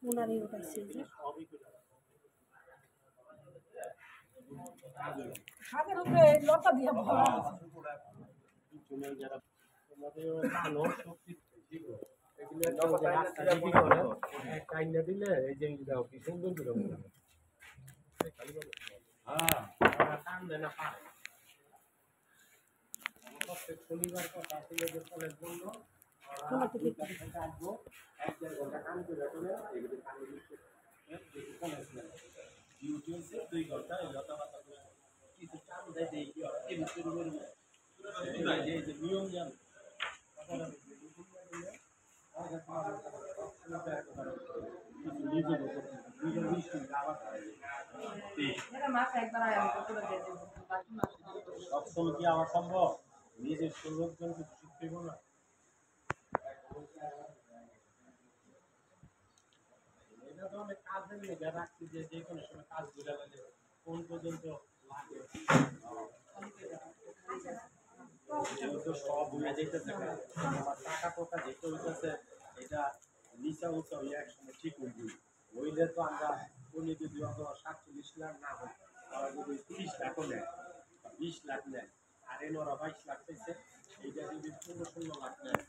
ওনারই উঠাইছে যে হাতের উপরে লতা দিয়ে ভরা দিলে এই যে কি সুন্দর শনিবার কথা ছিল যে কলেজ বন্ধ আসবো 1-1.5 ঘন্টা কাম করে ডিউটি হচ্ছে 2 ঘন্টা লতা পাতা কিছু কাম দেয় দেখি নিয়ম জান সবসময় কি আমার সম্ভব নিজের লোকজনকে শিখতে না এটা তো অনেক কাজের লেগে রাখছি যে কোনো সময় কাজ বুঝা গেলে কোন পর্যন্ত লাগে যেহেতু সব হয়ে যেতেছে আমার টাকা পোকা যেতে হইতেছে এটা নিচা উঁচা হয়ে একসময় ঠিক হইলে তো আমরা উনি যদি 47 লাখ না হয় তারা যদি 30 লাখও নেয় 20 লাখ নেয় আর এর ওরা 22 লাখ চাইছে এইটা যদি 15-16 লাখ নেয়